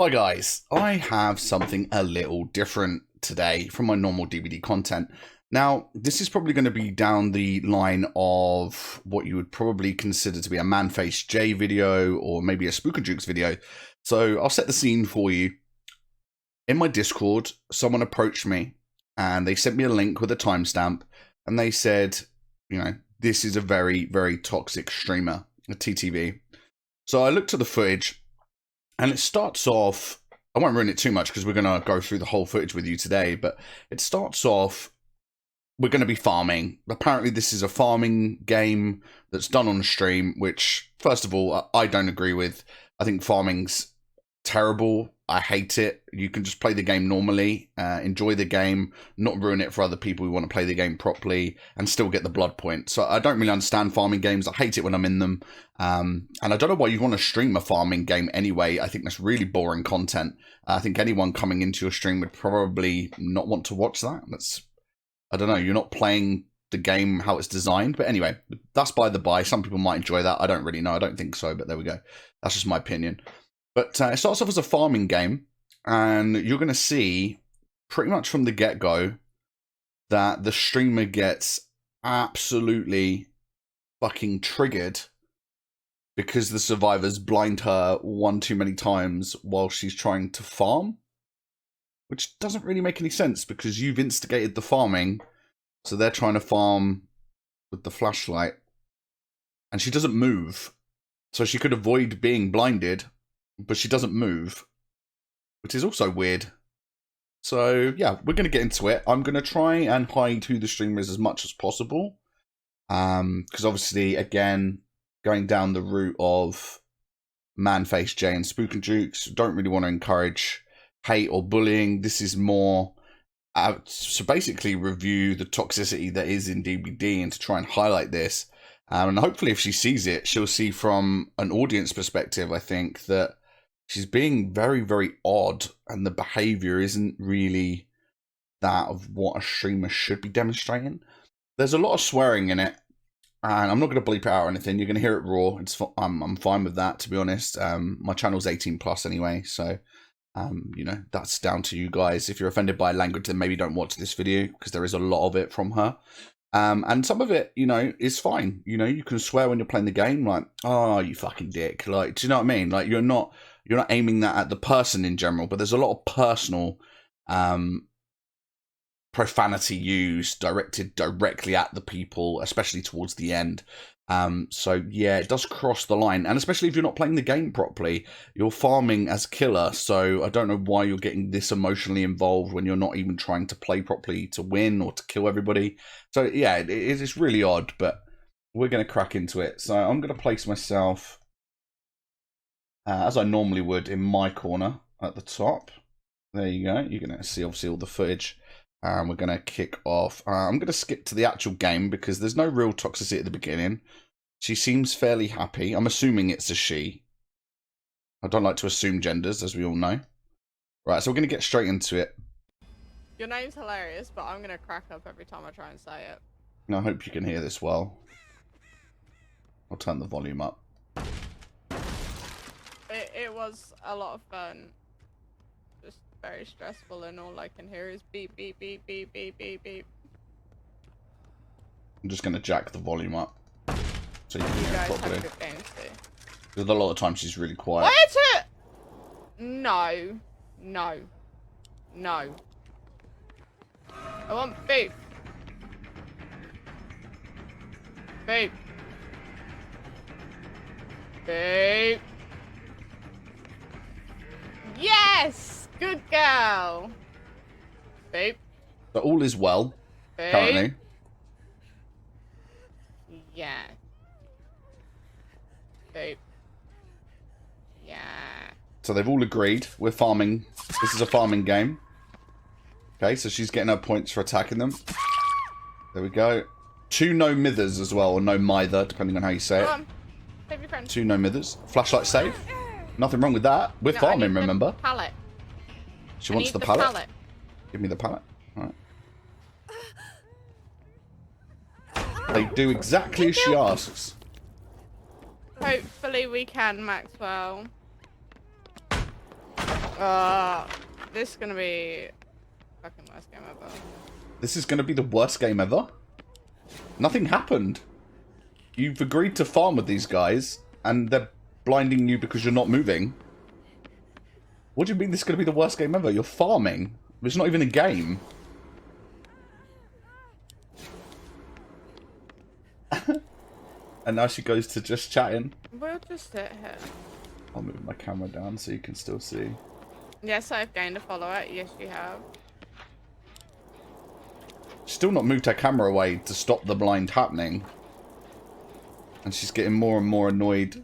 Hi guys, I have something a little different today from my normal DVD content. Now, this is probably going to be down the line of what you would probably consider to be a Man-Face J video or maybe a Spook and Jukes video. So I'll set the scene for you. In my Discord, someone approached me and they sent me a link with a timestamp and they said, you know, this is a very, very toxic streamer, a TTV. So I looked at the footage. And it starts off, I won't ruin it too much because we're going to go through the whole footage with you today, but it starts off, we're going to be farming. Apparently this is a farming game that's done on stream, which, first of all, I don't agree with. I think farming's terrible. I hate it. You can just play the game normally, enjoy the game, not ruin it for other people who want to play the game properly, and still get the blood point. So I don't really understand farming games. I hate it when I'm in them. And I don't know why you want to stream a farming game anyway. I think that's really boring content. I think anyone coming into your stream would probably not want to watch that. I don't know, you're not playing the game how it's designed. But anyway, that's by the by. Some people might enjoy that. I don't really know. I don't think so, but there we go. That's just my opinion. But it starts off as a farming game, and you're going to see pretty much from the get-go that the streamer gets absolutely fucking triggered because the survivors blind her one too many times while she's trying to farm, which doesn't really make any sense because you've instigated the farming, so they're trying to farm with the flashlight, and she doesn't move, so she could avoid being blinded. But she doesn't move, which is also weird. So, yeah, we're going to get into it. I'm going to try and hide who the streamer is as much as possible. Because obviously, again, going down the route of Man-Face J and Spook and Jukes, don't really want to encourage hate or bullying. This is more to basically review the toxicity that is in DBD and to try and highlight this. And hopefully if she sees it, she'll see from an audience perspective, I think, that she's being very, very odd, and the behaviour isn't really that of what a streamer should be demonstrating. There's a lot of swearing in it, and I'm not going to bleep it out or anything. You're going to hear it raw. I'm fine with that, to be honest. My channel's 18 plus anyway, so you know, that's down to you guys. If you're offended by language, then maybe don't watch this video because there is a lot of it from her. And some of it, you know, is fine. You know, you can swear when you're playing the game, like, oh, you fucking dick. Like, do you know what I mean? Like, you're not aiming that at the person in general, but there's a lot of personal profanity used directed directly at the people, especially towards the end. So yeah, it does cross the line, and especially if you're not playing the game properly, you're farming as killer. So I don't know why you're getting this emotionally involved when you're not even trying to play properly to win or to kill everybody. So yeah, it's really odd, but we're going to crack into it. So I'm going to place myself as I normally would in my corner at the top. There you go. You're going to see obviously all the footage. We're going to kick off. I'm going to skip to the actual game because there's no real toxicity at the beginning. She seems fairly happy. I'm assuming it's a she. I don't like to assume genders, as we all know. Right, so we're going to get straight into it. Your name's hilarious, but I'm going to crack up every time I try and say it. And I hope you can hear this well. I'll turn the volume up. It was a lot of fun. Just very stressful, and all I can hear is beep, beep, beep, beep, beep, beep, beep. I'm just going to jack the volume up so you can hear it properly. Have good games too. Because a lot of times she's really quiet. Where to? No. No. No. I want beep. Beep. Beep. Yes! Good girl! Beep. But all is well, Beep. currently. Yeah. Beep. Yeah. So they've all agreed. We're farming. This is a farming game. Okay, so she's getting her points for attacking them. There we go. 2 no mithers as well, or no mither, depending on how you say it. Save your friend. 2 no mithers. Flashlight save. Nothing wrong with that. We're farming, remember? Pallet. She wants the pallet. Give me the pallet. Alright. They do exactly as she asks. Hopefully we can, Maxwell. This is gonna be fucking worst game ever. This is going to be the worst game ever? Nothing happened. You've agreed to farm with these guys, and they're blinding you because you're not moving. What do you mean this is going to be the worst game ever? You're farming. It's not even a game. And now she goes to just chatting. We'll just sit here. I'll move my camera down so you can still see. Yes, I've gained a follower. Yes, you have. Still not moved her camera away to stop the blind happening. And she's getting more and more annoyed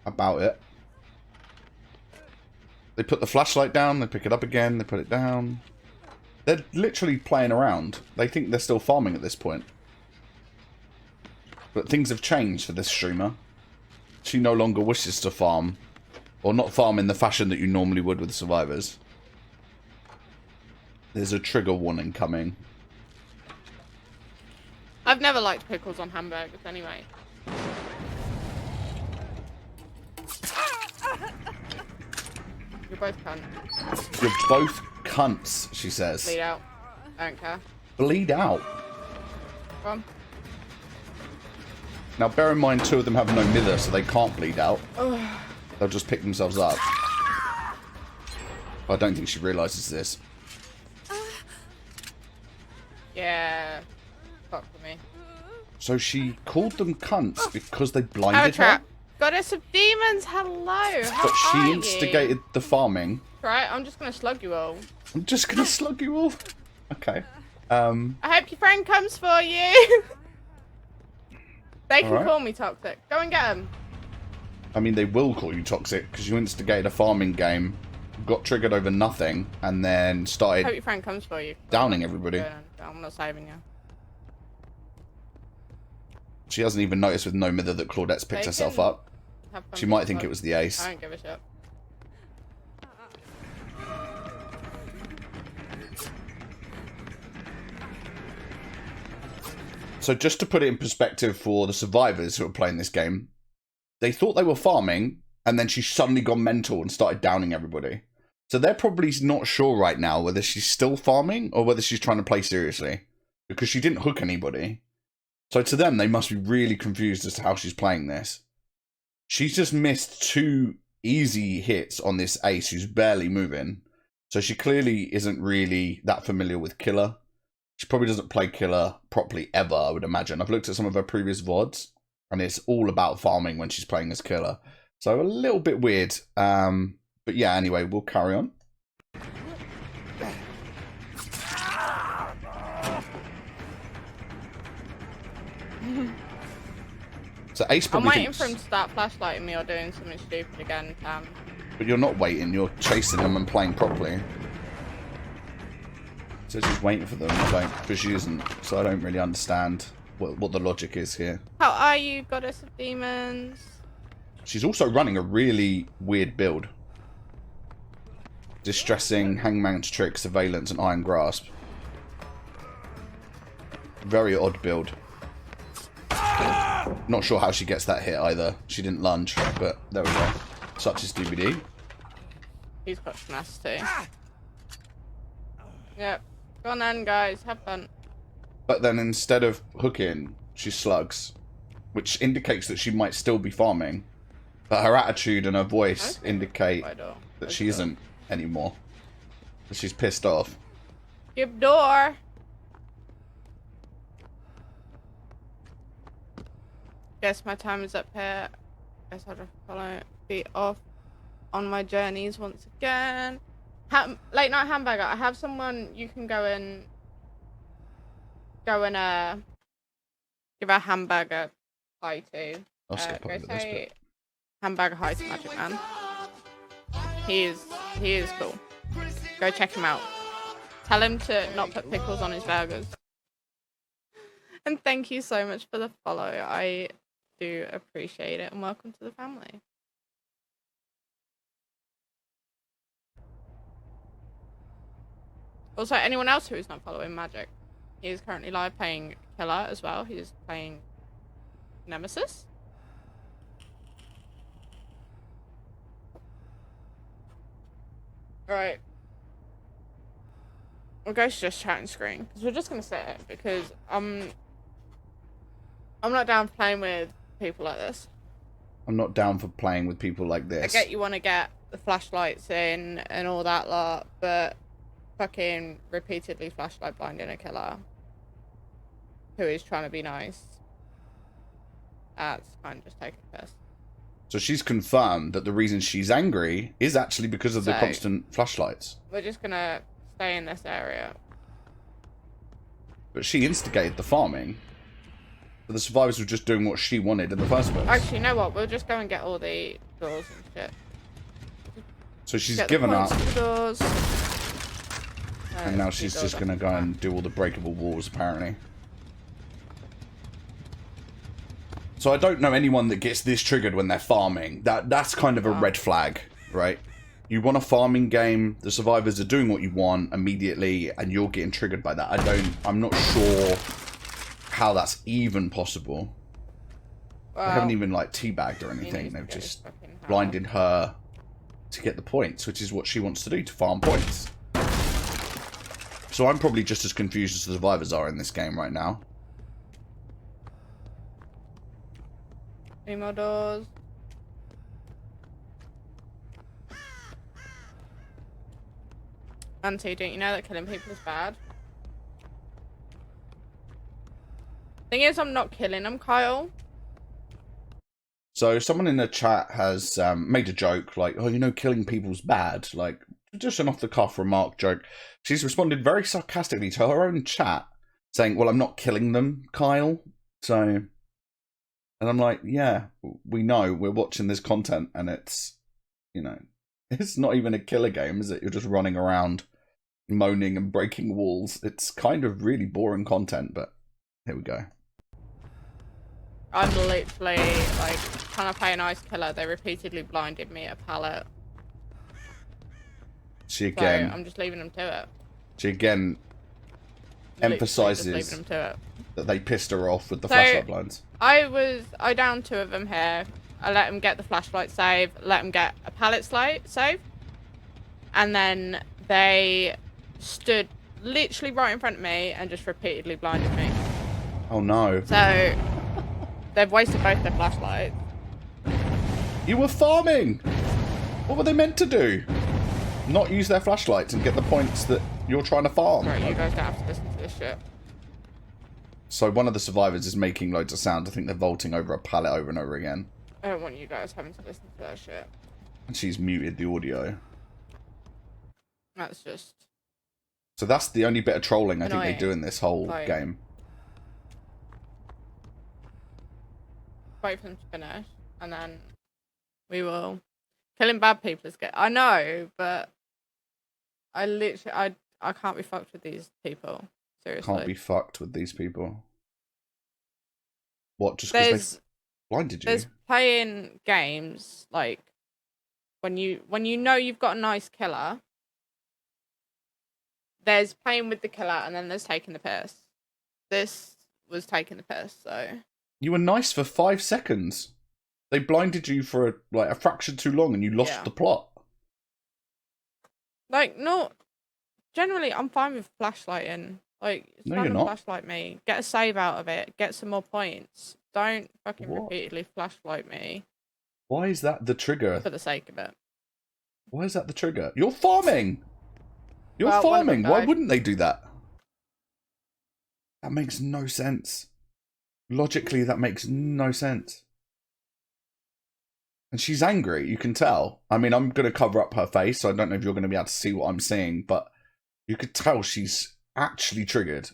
about it. They put the flashlight down, they pick it up again, they put it down. They're literally playing around. They think they're still farming at this point. But things have changed for this streamer. She no longer wishes to farm. Or not farm in the fashion that you normally would with survivors. There's a trigger warning coming. I've never liked pickles on hamburgers anyway. You're both cunts. You're both cunts, she says. Bleed out. I don't care. Bleed out? Go on. Now bear in mind 2 of them have no mither, so they can't bleed out. They'll just pick themselves up. But I don't think she realises this. Yeah. Fuck with me. So she called them cunts because they blinded her? Goddess of demons, hello! But she instigated the farming. Right, I'm just gonna slug you all. I'm just gonna slug you all? Okay. I hope your friend comes for you! They can call me toxic. Go and get him. I mean, they will call you toxic because you instigated a farming game, got triggered over nothing, and then started I hope your friend comes for you. downing everybody. I'm not saving you. She hasn't even noticed with no mither that Claudette's picked herself up. She might think it was the ace. I don't give a shit. So just to put it in perspective for the survivors who are playing this game, they thought they were farming, and then she suddenly gone mental and started downing everybody. So they're probably not sure right now whether she's still farming or whether she's trying to play seriously. Because she didn't hook anybody. So to them, they must be really confused as to how she's playing this. She's just missed 2 easy hits on this ace who's barely moving. So she clearly isn't really that familiar with Killer. She probably doesn't play Killer properly ever, I would imagine. I've looked at some of her previous VODs, and it's all about farming when she's playing as Killer. So a little bit weird. But yeah, anyway, we'll carry on. So Ace probably I'm waiting for him to start flashlighting me or doing something stupid again, Tam. But you're not waiting, you're chasing them and playing properly. So she's waiting for them, because she isn't. So I don't really understand what the logic is here. How are you, Goddess of Demons? She's also running a really weird build. Distressing, Hangman's Trick, Surveillance, and Iron Grasp. Very odd build. Not sure how she gets that hit either. She didn't lunge, but there we go. Such is DVD. He's got tenacity. Yep. Go on then, guys. Have fun. But then instead of hooking, she slugs. Which indicates that she might still be farming. But her attitude and her voice indicate that she isn't anymore. That she's pissed off. Give door. Guess my time is up here. Guess I'll just follow be off on my journeys once again. Late night hamburger. I have someone you can go and give a hamburger hi to. I'll skip over this bit. Hamburger hi to Magic Man. He is cool. Go check him out. Tell him to not put pickles on his burgers. And thank you so much for the follow. I do appreciate it, and welcome to the family. Also, anyone else who is not following Magic, he is currently live playing Killer as well. He is playing Nemesis. Right. We'll go to just chat and screen because we're just gonna set it because I'm not down for playing with people like this. I'm not down for playing with people like this. I get you want to get the flashlights in and all that lot, but fucking repeatedly flashlight blinding a killer who is trying to be nice. That's kind of just taking a piss. So she's confirmed that the reason she's angry is actually because of the constant flashlights. We're just gonna stay in this area. But she instigated the farming. But the survivors were just doing what she wanted in the first place. Actually, you know what? We'll just go and get all the doors and shit. So she's given up. Doors. And now she's just going to go and do all the breakable walls, apparently. So I don't know anyone that gets this triggered when they're farming. That's kind of a red flag, right? You want a farming game, the survivors are doing what you want immediately, and you're getting triggered by that. I'm not sure how that's even possible. Well, they haven't even, like, teabagged or anything. They've just blinded her to get the points, which is what she wants to do, to farm points. So I'm probably just as confused as the survivors are in this game right now. Any more doors? Auntie, don't you know that killing people is bad? Thing is, I'm not killing them, Kyle. So someone in the chat has made a joke like, oh, you know, killing people's bad. Like, just an off-the-cuff remark joke. She's responded very sarcastically to her own chat, saying, well, I'm not killing them, Kyle. So, and I'm like, yeah, we know. We're watching this content, and it's, you know, it's not even a killer game, is it? You're just running around moaning and breaking walls. It's kind of really boring content, but here we go. I'm literally, like, trying to play a nice killer. They repeatedly blinded me at a pallet. She again... So I'm just leaving them to it. She again emphasises that they pissed her off with the flashlight blinds. I downed 2 of them here. I let them get the flashlight save, let them get a pallet save. And then they stood literally right in front of me and just repeatedly blinded me. Oh no. So... they've wasted both their flashlights. You were farming! What were they meant to do? Not use their flashlights and get the points that you're trying to farm. Right, you guys don't have to listen to this shit. So one of the survivors is making loads of sound. I think they're vaulting over a pallet over and over again. I don't want you guys having to listen to that shit. And she's muted the audio. That's just... So that's the only bit of trolling I annoying. think they do in this whole game. Wait for them to finish, and then we will. Killing bad people is good. I know, but I literally, I can't be fucked with these people. Seriously. Can't be fucked with these people. What, just because they blinded you? There's playing games, like, when you know you've got a nice killer, there's playing with the killer, and then there's taking the piss. This was taking the piss, so... You were nice for 5 seconds. They blinded you for a fraction too long and you lost the plot. Like, no. Generally, I'm fine with flashlighting. Like, no, you're not. Flashlight me. Get a save out of it. Get some more points. Don't fucking repeatedly flashlight me. Why is that the trigger? For the sake of it. Why is that the trigger? You're farming! You're farming! Why wouldn't they do that? That makes no sense. Logically, that makes no sense. And she's angry, you can tell. I mean, I'm going to cover up her face, so I don't know if you're going to be able to see what I'm seeing, but you could tell she's actually triggered.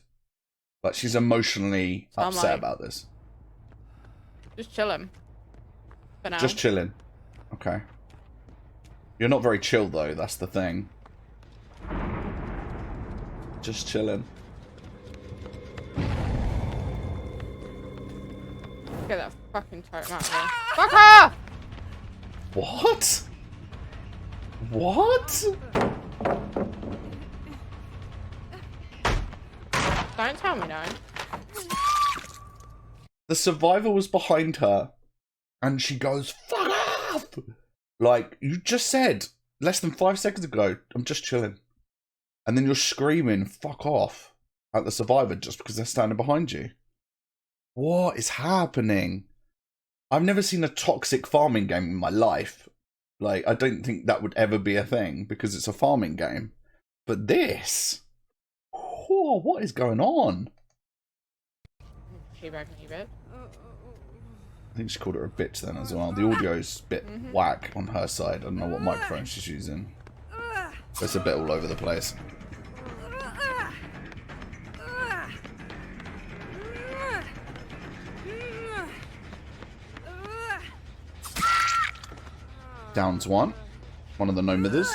Like, she's emotionally upset about this. Just chilling. For now. Just chilling. Okay. You're not very chill, though, that's the thing. Just chilling. Get that fucking totem out of here. Fuck her! What? What? Don't tell me no. The survivor was behind her, and she goes, fuck off! Like, you just said, less than 5 seconds ago, I'm just chilling. And then you're screaming, fuck off, at the survivor just because they're standing behind you. What is happening? I've never seen a toxic farming game in my life. Like, I don't think that would ever be a thing because it's a farming game. But this... Whoa, what is going on? She reckon you bit? I think she called her a bitch then as well. The audio's a bit whack on her side. I don't know what microphone she's using. But it's a bit all over the place. Down's one. One of the no-mithers.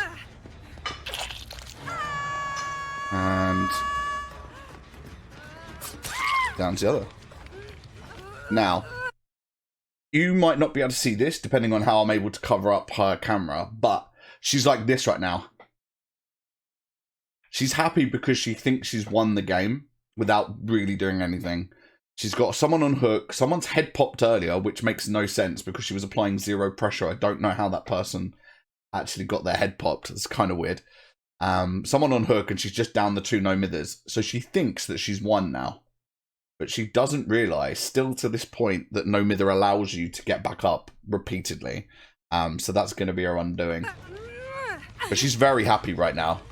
And down's the other. Now, you might not be able to see this depending on how I'm able to cover up her camera, but she's like this right now. She's happy because she thinks she's won the game without really doing anything. She's got someone on hook. Someone's head popped earlier, which makes no sense because she was applying zero pressure. I don't know how that person actually got their head popped. It's kind of weird. Someone on hook, and she's just down the 2 no-mithers. So she thinks that she's won now. But she doesn't realise, still to this point, that no-mither allows you to get back up repeatedly. So that's going to be her undoing. But she's very happy right now.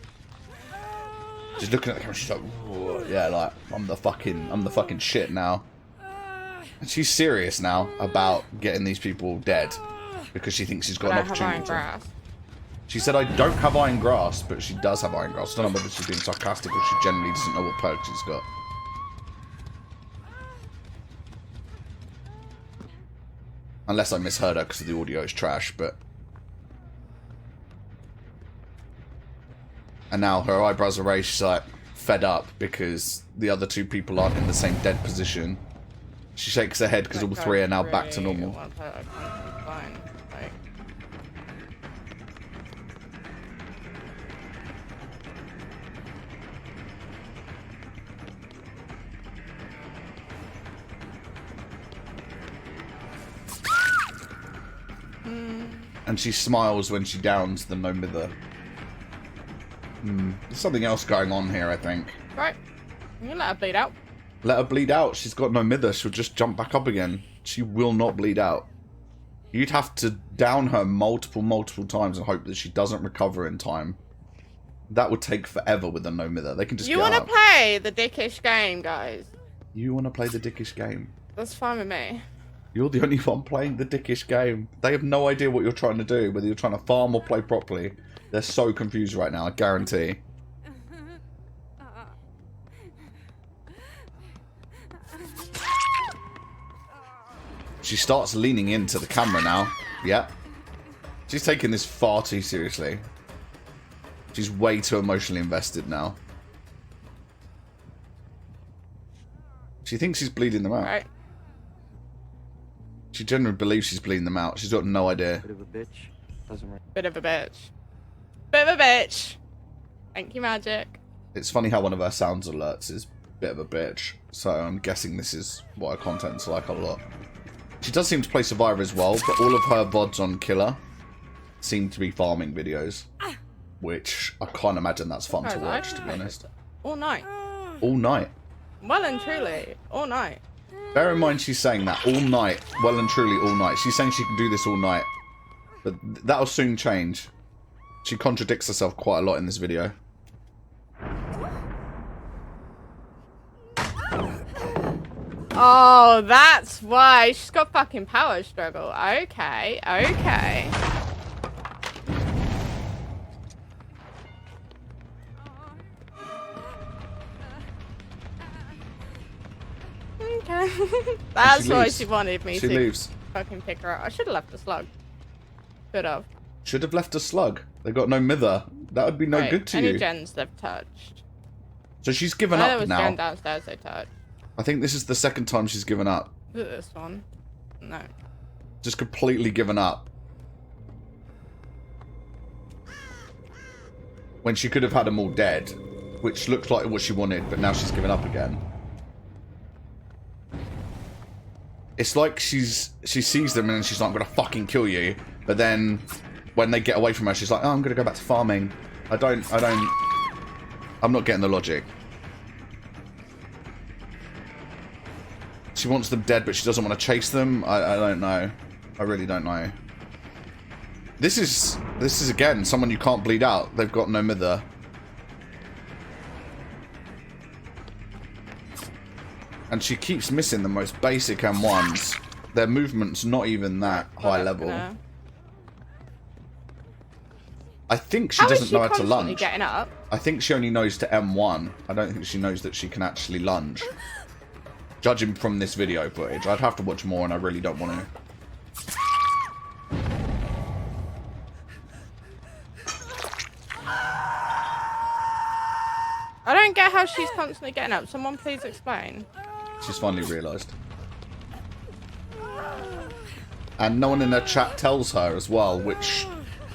She's looking at the camera, she's like, whoa, yeah, like, I'm the fucking shit now. And she's serious now about getting these people dead. Because she thinks she's got an opportunity. She said, I don't have iron grasp, but she does have iron grasp. I don't know whether she's being sarcastic or she generally doesn't know what perk she's got. Unless I misheard her because the audio is trash, but... And now her eyebrows are raised, she's like, fed up because the other 2 people aren't in the same dead position. She shakes her head because all 3 are now back to normal. And she smiles when she downs the no-mither. There's something else going on here, I think. Right. You can let her bleed out. Let her bleed out. She's got no-mither. She'll just jump back up again. She will not bleed out. You'd have to down her multiple times and hope that she doesn't recover in time. That would take forever with a no-mither. They can just You want to play the dickish game, guys? You want to play the dickish game? That's fine with me. You're the only one playing the dickish game. They have no idea what you're trying to do, whether you're trying to farm or play properly. They're so confused right now, I guarantee. She starts leaning into the camera now. Yeah. She's taking this far too seriously. She's way too emotionally invested now. She thinks she's bleeding them out. Right. She genuinely believes she's bleeding them out. She's got no idea. Bit of a bitch. Doesn't work. Bit of a bitch. Bit of a bitch. Thank you, Magic. It's funny how one of her sounds alerts is bit of a bitch. So I'm guessing this is what her content's like a lot. She does seem to play Survivor as well, but all of her VODs on Killer seem to be farming videos. Which I can't imagine that's fun to watch, to be honest. All night. All night. Well and truly, all night. Bear in mind she's saying that all night, well and truly all night. She's saying she can do this all night. But that'll soon change. She contradicts herself quite a lot in this video. Oh, that's why. She's got fucking power struggle. Okay, okay. Okay. That's why she wanted me to leaves. fucking pick her up. I should have left the slug. Should have. Should have left a slug. They got no mither. That would be no good to any you. Any gens they've touched. So she's given there up was now. gen downstairs they touched. I think this is the second time she's given up. Is it this one? No. Just completely given up. When she could have had them all dead. Which looked like what she wanted, but now she's given up again. It's like she sees them and she's like, I'm gonna fucking kill you. But then when they get away from her, she's like, oh, I'm going to go back to farming. I'm not getting the logic. She wants them dead, but she doesn't want to chase them. I don't know. I really don't know. This is again someone you can't bleed out. They've got no mither. And she keeps missing the most basic M1s. Their movement's not even that high level. I think she doesn't know how to lunge. Getting up? I think she only knows to M1. I don't think she knows that she can actually lunge. Judging from this video footage, I'd have to watch more, and I really don't want to. I don't get how she's constantly getting up. Someone please explain. She's finally realised. And no one in her chat tells her as well, which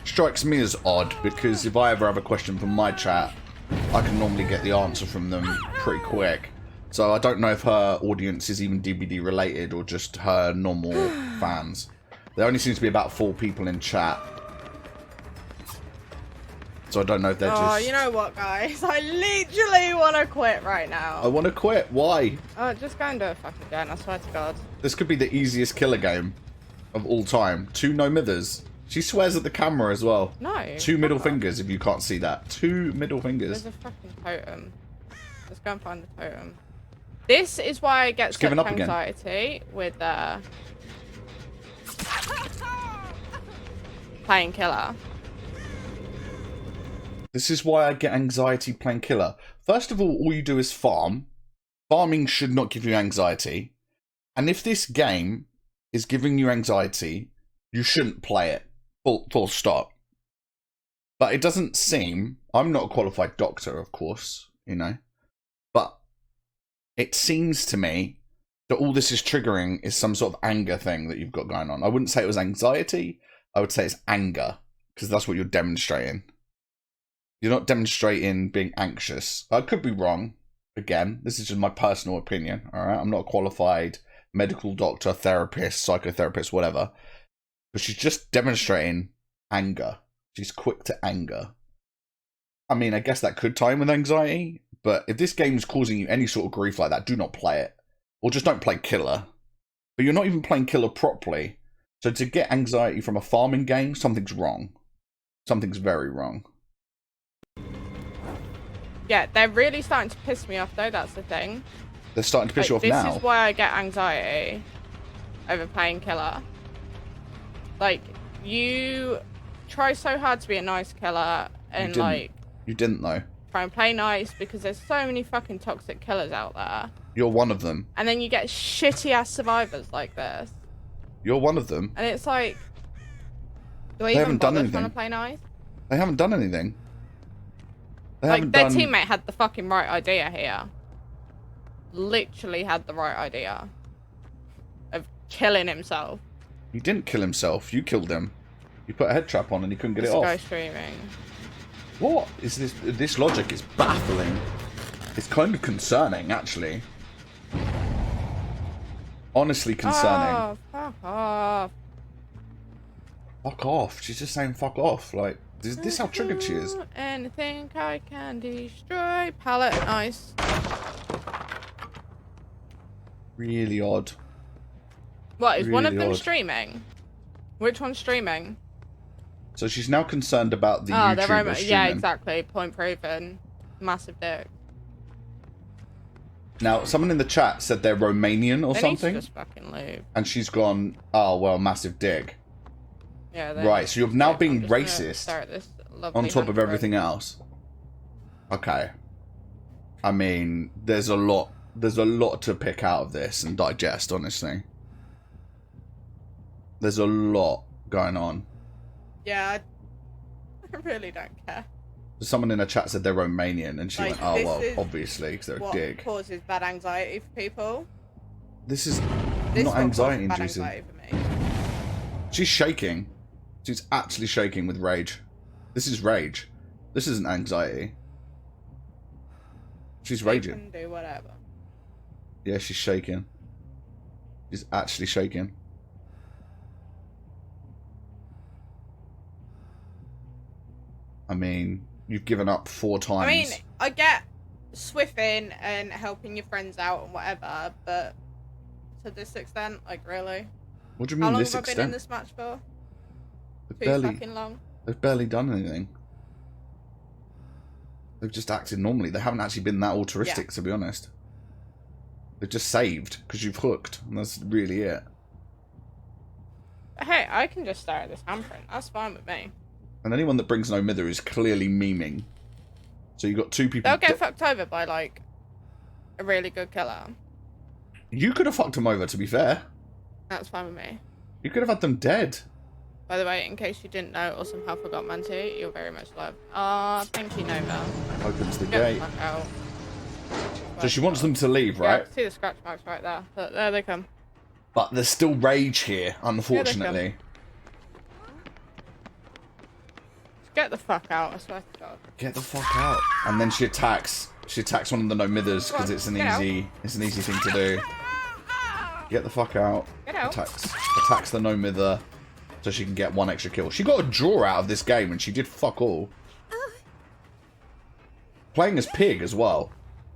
strikes me as odd, because if I ever have a question from my chat, I can normally get the answer from them pretty quick. So I don't know if her audience is even DBD related or just her normal fans. There only seems to be about 4 people in chat. So I don't know if they're just... Oh, you know what, guys? I literally want to quit right now. I want to quit. Why? Oh, just go and do a fucking gun, I swear to God. This could be the easiest killer game of all time. 2 no mithers. She swears at the camera as well. No. 2 middle fingers, if you can't see that. 2 middle fingers. There's a fucking totem. Let's go and find the totem. This is why I get such anxiety with playing killer. This is why I get anxiety playing killer. First of all you do is farm. Farming should not give you anxiety. And if this game is giving you anxiety, you shouldn't play it. Full stop. But it doesn't seem... I'm not a qualified doctor, of course, you know. But it seems to me that all this is triggering is some sort of anger thing that you've got going on. I wouldn't say it was anxiety. I would say it's anger. Because that's what you're demonstrating. You're not demonstrating being anxious. I could be wrong. Again, this is just my personal opinion. All right, I'm not a qualified medical doctor, therapist, psychotherapist, whatever. But she's just demonstrating anger. She's quick to anger. I mean, I guess that could tie in with anxiety. But if this game's causing you any sort of grief like that, do not play it. Or just don't play killer. But you're not even playing killer properly. So to get anxiety from a farming game, something's wrong. Something's very wrong. Yeah, they're really starting to piss me off, though. That's the thing. They're starting to piss you off now. This is why I get anxiety over playing killer. Like, you try so hard to be a nice killer, and you didn't though. Try and play nice because there's so many fucking toxic killers out there. You're one of them. And then you get shitty ass survivors like this. You're one of them. And it's like, do I They even haven't done bother anything. trying to play nice? They haven't done anything. Like, their teammate had the fucking right idea here. Literally had the right idea of killing himself. He didn't kill himself. You killed him. You put a head trap on and he couldn't get it off. Go streaming. What is this? This logic is baffling. It's kind of concerning, actually. Honestly concerning. Oh, fuck off. Fuck off. She's just saying fuck off. Like, is this how triggered she is? Anything I can destroy. Palette, nice. Really odd. What, is one of Really them odd. streaming? Which one's streaming? So she's now concerned about the YouTuber streaming. Yeah, exactly. Point proven. Massive dick. Now, someone in the chat said they're Romanian or They something. need to just fucking leave. And she's gone, oh, well, massive dick. Yeah, Right, so you're now being racist on top of everything everything else. Okay. I mean, there's a lot to pick out of this and digest, honestly. There's a lot going on. Yeah, I really don't care. Someone in the chat said they're Romanian, and she Like, went, oh, this well, is obviously, because they're a What dig. causes bad anxiety for people? This is This not will anxiety cause bad inducing. anxiety for me. She's shaking. She's actually shaking with rage. This is rage. This isn't anxiety. She's They raging. can do whatever. Yeah, she's shaking. She's actually shaking. I mean, you've given up 4 times. I mean, I get swiffing and helping your friends out and whatever, but to this extent, like, really? What do you mean, How long this have I extent? been in this match for? They've Too fucking long. They've barely done anything. They've just acted normally. They haven't actually been that altruistic, to be honest. They've just saved because you've hooked, and that's really it. Hey, I can just stare at this handprint. That's fine with me. And anyone that brings no mither is clearly memeing. So you've got 2 people... They'll get fucked over by, like, a really good killer. You could have fucked them over, to be fair. That's fine with me. You could have had them dead. By the way, in case you didn't know or somehow forgot, Manti, you're very much loved. Ah, thank you, Nova. Opens the Get gate. the fuck out. So she wants them to leave, right? Yeah, see the scratch marks right there. But there they come. But there's still rage here, unfortunately. Get the fuck out, I swear to God. Get the fuck out. And then she attacks. She attacks one of the no mithers because it's an easy thing to do. Get the fuck out. Get out. Attacks the no mither so she can get 1 extra kill. She got a draw out of this game and she did fuck all. Playing as Pig as well.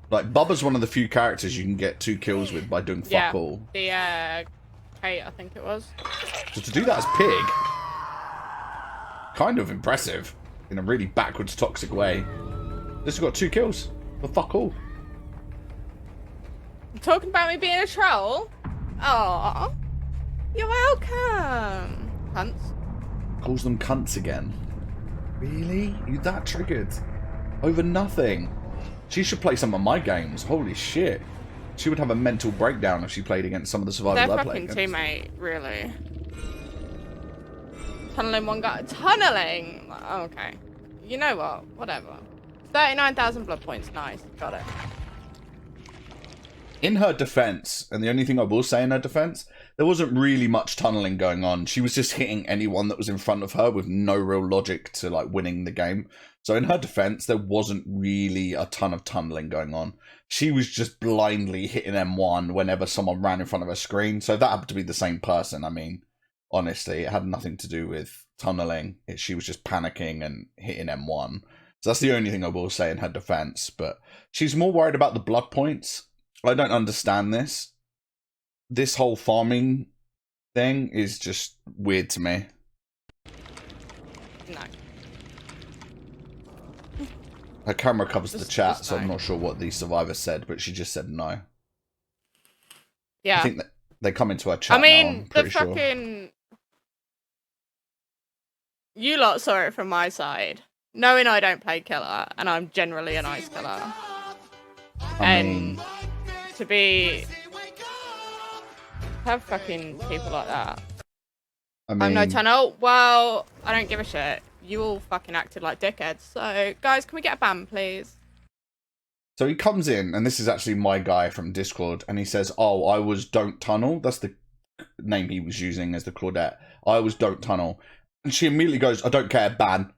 Like, Bubba's one of the few characters you can get 2 kills with by doing fuck all. The Kate, I think it was. So to do that as Pig, kind of impressive in a really backwards, toxic way. This has got 2 kills for fuck all. Talking about me being a troll? Oh, you're welcome. Cunts. Calls them cunts again. Really? You that triggered? Over nothing? She should play some of my games. Holy shit. She would have a mental breakdown if she played against some of the survivors I Their played fucking against. teammate, really. Tunneling one guy. Tunneling! Okay. You know what? Whatever. 39,000 blood points. Nice. Got it. In her defense, and the only thing I will say in her defense, there wasn't really much tunneling going on. She was just hitting anyone that was in front of her with no real logic to, like, winning the game. So in her defense, there wasn't really a ton of tunneling going on. She was just blindly hitting M1 whenever someone ran in front of her screen. So that happened to be the same person. I mean, honestly, it had nothing to do with tunneling. She was just panicking and hitting M1. So that's the only thing I will say in her defense. But she's more worried about the blood points. I don't understand this. This whole farming thing is just weird to me. No. Her camera covers the chat, Just so I'm no. not sure what the survivor said, but she just said no. Yeah. I think that they come into her chat I now, I'm mean, the pretty sure. fucking... You lot saw it from my side. Knowing I don't play killer, and I'm generally a nice killer. I mean, To be... Have fucking people like that. I'm no tunnel. Well, I don't give a shit. You all fucking acted like dickheads. So, guys, can we get a ban, please? So he comes in, and this is actually my guy from Discord, and he says, oh, I was Don't Tunnel. That's the name he was using as the Claudette. I was Don't Tunnel. And she immediately goes, I don't care, ban.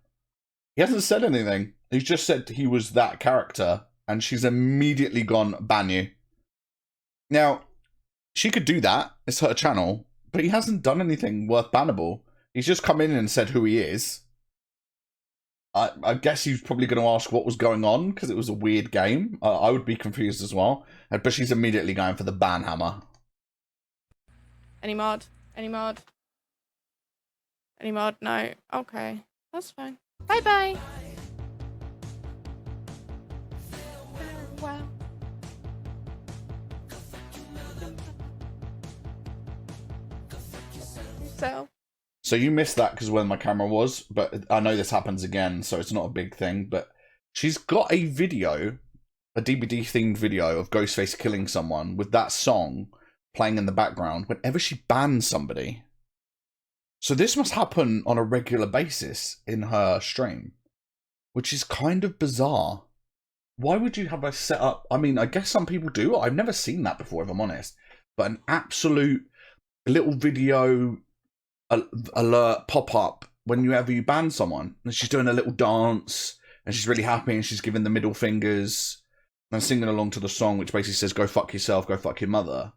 He hasn't said anything. He's just said he was that character, and she's immediately gone, ban you. Now, she could do that. It's her channel. But he hasn't done anything worth bannable. He's just come in and said who he is. I guess he's probably going to ask what was going on, because it was a weird game. I would be confused as well. But she's immediately going for the ban hammer. Any mod? Any mod? Any mod? No. Okay. That's fine. Bye-bye. Wow. So you missed that because where my camera was, but I know this happens again, so it's not a big thing. But she's got a video, a DBD-themed video of Ghostface killing someone with that song playing in the background whenever she bans somebody. So this must happen on a regular basis in her stream, which is kind of bizarre. Why would you have a setup? I mean, I guess some people do. I've never seen that before, if I'm honest. But an absolute little video alert pop up whenever you ban someone, and she's doing a little dance, and she's really happy, and she's giving the middle fingers and singing along to the song, which basically says, go fuck yourself, go fuck your mother.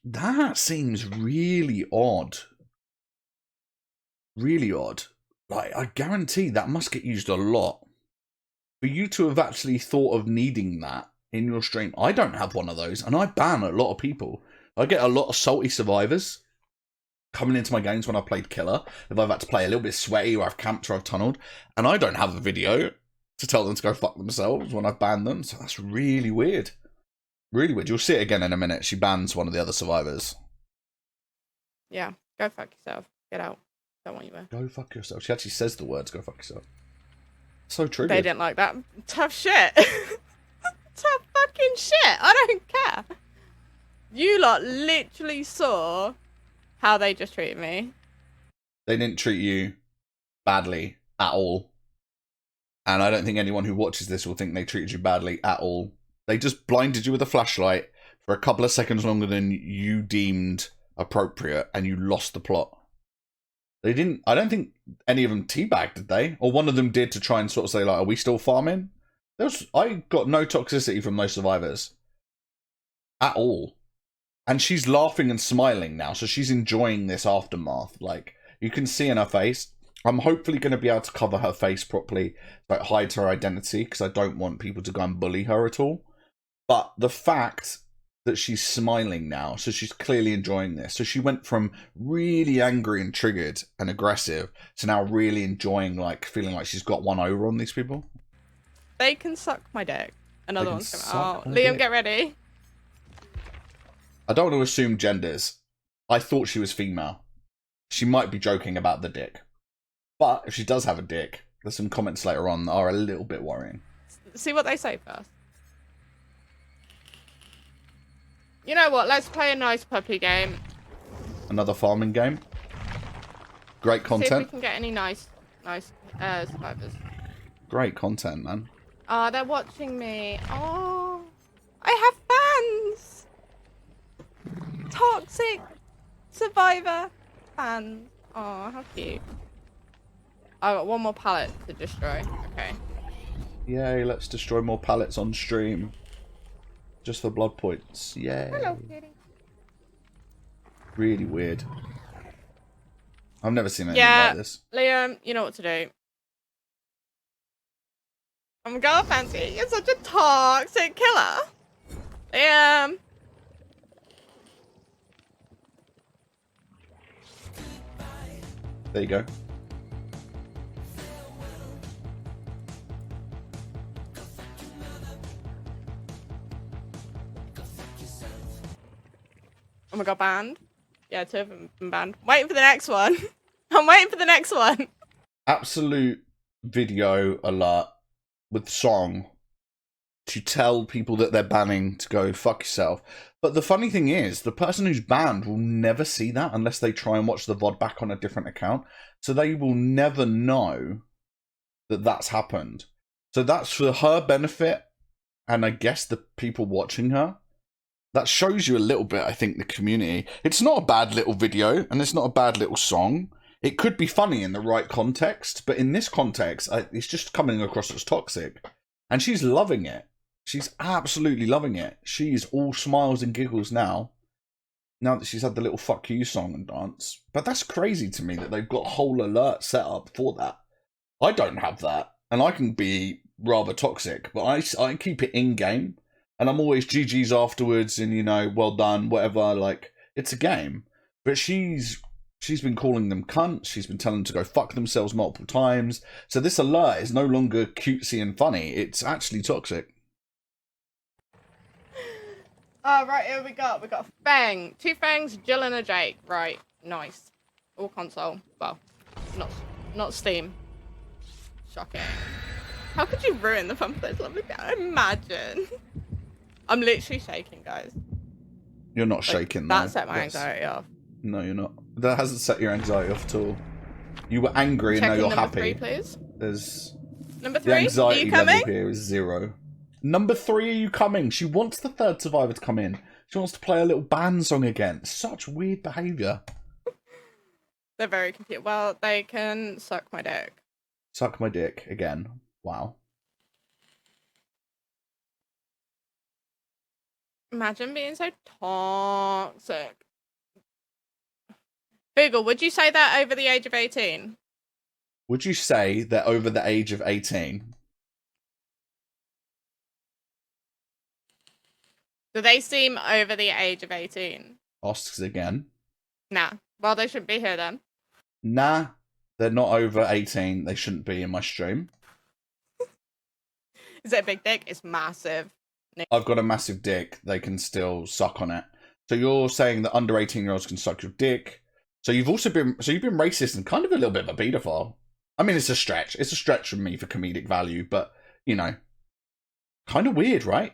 That seems really odd. Really odd. Like, I guarantee that must get used a lot. For you to have actually thought of needing that in your stream, I don't have one of those, and I ban a lot of people. I get a lot of salty survivors coming into my games when I've played Killer, if I've had to play a little bit sweaty, or I've camped, or I've tunneled, and I don't have a video to tell them to go fuck themselves when I've banned them, so that's really weird. Really weird. You'll see it again in a minute. She bans one of the other survivors. Yeah, go fuck yourself. Get out. Don't want you there. Go fuck yourself. She actually says the words, go fuck yourself. So true. They didn't like that. Tough shit. Tough fucking shit. I don't care. You lot literally saw how they just treated me. They didn't treat you badly at all. And I don't think anyone who watches this will think they treated you badly at all. They just blinded you with a flashlight for a couple of seconds longer than you deemed appropriate, and you lost the plot. They didn't, I don't think any of them teabagged, did they? Or one of them did, to try and sort of say, like, are we still farming? I got no toxicity from those survivors. At all. And she's laughing and smiling now, so she's enjoying this aftermath. Like, you can see in her face. I'm hopefully going to be able to cover her face properly, like hide her identity, because I don't want people to go and bully her at all. But the fact that she's smiling now, so she's clearly enjoying this. So she went from really angry and triggered and aggressive to now really enjoying, like, feeling like she's got one over on these people. They can suck my dick. Another one's coming. Oh, Liam, dick. get ready. I don't want to assume genders. I thought she was female. She might be joking about the dick. But if she does have a dick, there's some comments later on that are a little bit worrying. See what they say first. You know what? Let's play a nice puppy game. Another farming game. Great content. See if we can get any nice survivors. Great content, man. Oh, they're watching me. Oh, I have fans. Toxic survivor fans. Oh, how cute. I got one more pallet to destroy. Okay. Yay, let's destroy more pallets on stream. Just for blood points. Yay. Hello, kitty. Really weird. I've never seen anything like this. Liam, you know what to do. I'm gonna fancy. You're such a toxic killer. Liam. There you go. Oh my god, banned? Yeah, 2 of them have been banned. Waiting for the next one. I'm waiting for the next one. Absolute video alert with song to tell people that they're banning to go fuck yourself. But the funny thing is, the person who's banned will never see that unless they try and watch the VOD back on a different account. So they will never know that that's happened. So that's for her benefit, and I guess the people watching her. That shows you a little bit, I think, the community. It's not a bad little video, and it's not a bad little song. It could be funny in the right context, but in this context, it's just coming across as toxic. And she's loving it. She's absolutely loving it. She's all smiles and giggles now that she's had the little fuck you song and dance. But that's crazy to me that they've got a whole alert set up for that. I don't have that, and I can be rather toxic, but I keep it in-game. And I'm always GG's afterwards, and, you know, well done, whatever. Like, it's a game. But she's been calling them cunts. She's been telling them to go fuck themselves multiple times. So this alert is no longer cutesy and funny. It's actually toxic. Oh, right, here we got a Fang. 2 Fangs, Jill and a Jake. Right, nice. All console. Well, not Steam. Shocking. How could you ruin the fun for those lovely guys? Imagine. I'm literally shaking, guys. You're not shaking, that set my anxiety off. No, you're not. That hasn't set your anxiety off at all. You were angry, and now you're happy. Number 3, please. There's number 3. The anxiety are you coming? level here is 0. Number 3, are you coming? She wants the 3rd survivor to come in. She wants to play a little band song again. Such weird behaviour. They're very confused. Well, they can suck my dick. Suck my dick again. Wow. Imagine being so toxic. Google, would you say that over the age of 18? Would you say they're over the age of 18? Do they seem over the age of 18? Asks again. Nah. Well, they shouldn't be here then. Nah, they're not over 18. They shouldn't be in my stream. Is it a big dick? It's massive. I've got a massive dick. They can still suck on it. So you're saying that under 18-year-olds can suck your dick. So you've been racist and kind of a little bit of a pedophile. I mean, it's a stretch. It's a stretch from me for comedic value, but, you know, kind of weird, right?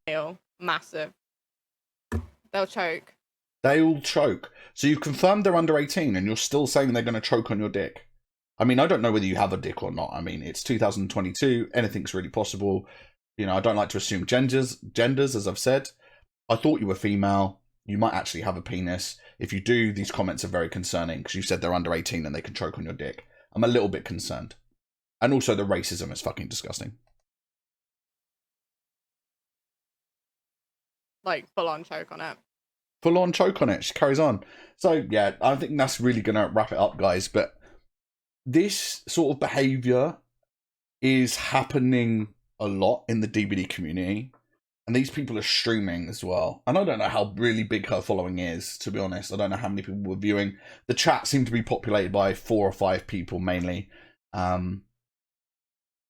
Ew. Massive. They'll choke. They'll choke. So you've confirmed they're under 18 and you're still saying they're going to choke on your dick. I mean, I don't know whether you have a dick or not. I mean, it's 2022. Anything's really possible. You know, I don't like to assume genders, as I've said. I thought you were female. You might actually have a penis. If you do, these comments are very concerning because you said they're under 18 and they can choke on your dick. I'm a little bit concerned. And also the racism is fucking disgusting. Like, full-on choke on it. Full-on choke on it. She carries on. So, yeah, I think that's really going to wrap it up, guys. But this sort of behaviour is happening a lot in the DBD community. And these people are streaming as well. And I don't know how really big her following is, to be honest. I don't know how many people were viewing. The chat seemed to be populated by 4 or 5 people mainly. And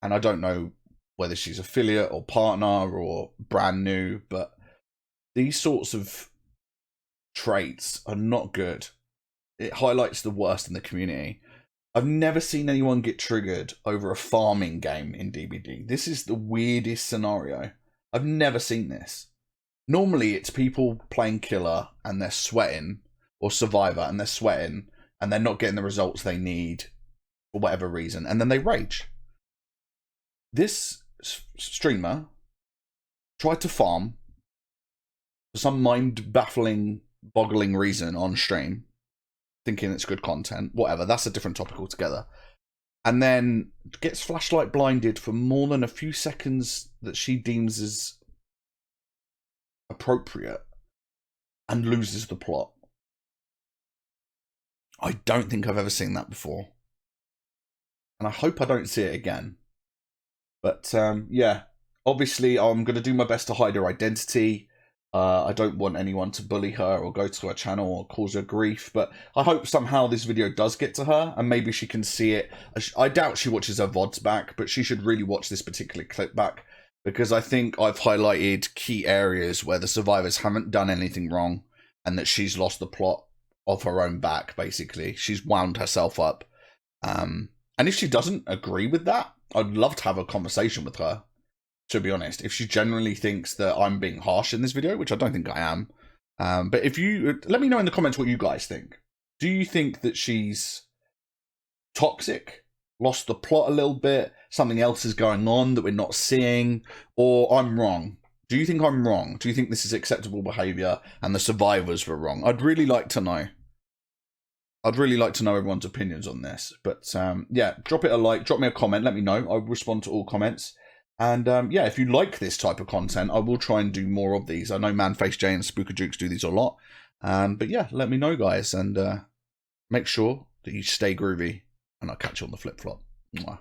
I don't know whether she's affiliate or partner or brand new. But these sorts of traits are not good. It highlights the worst in the community. I've never seen anyone get triggered over a farming game in DBD. This is the weirdest scenario. I've never seen this. Normally, it's people playing killer and they're sweating, or survivor and they're sweating, and they're not getting the results they need for whatever reason, and then they rage. This streamer tried to farm for some mind-baffling, boggling reason on stream, thinking it's good content, whatever, that's a different topic altogether. And then gets flashlight blinded for more than a few seconds that she deems as appropriate and loses the plot. I don't think I've ever seen that before. And I hope I don't see it again. But yeah, obviously I'm going to do my best to hide her identity. I don't want anyone to bully her or go to her channel or cause her grief, but I hope somehow this video does get to her and maybe she can see it. I doubt she watches her VODs back, but she should really watch this particular clip back because I think I've highlighted key areas where the survivors haven't done anything wrong and that she's lost the plot of her own back, basically. She's wound herself up. And if she doesn't agree with that, I'd love to have a conversation with her. To be honest, if she genuinely thinks that I'm being harsh in this video, which I don't think I am, but if you let me know in the comments what you guys think. Do you think that she's toxic, lost the plot a little bit, something else is going on that we're not seeing, or I'm wrong? Do you think I'm wrong? Do you think this is acceptable behavior and the survivors were wrong? I'd really like to know. I'd really like to know everyone's opinions on this. But yeah, drop it a like, drop me a comment, let me know. I'll respond to all comments. And yeah, if you like this type of content, I will try and do more of these. I know Manface J and Spookadukes do these a lot. But yeah, let me know, guys. And make sure that you stay groovy. And I'll catch you on the flip-flop. Mwah.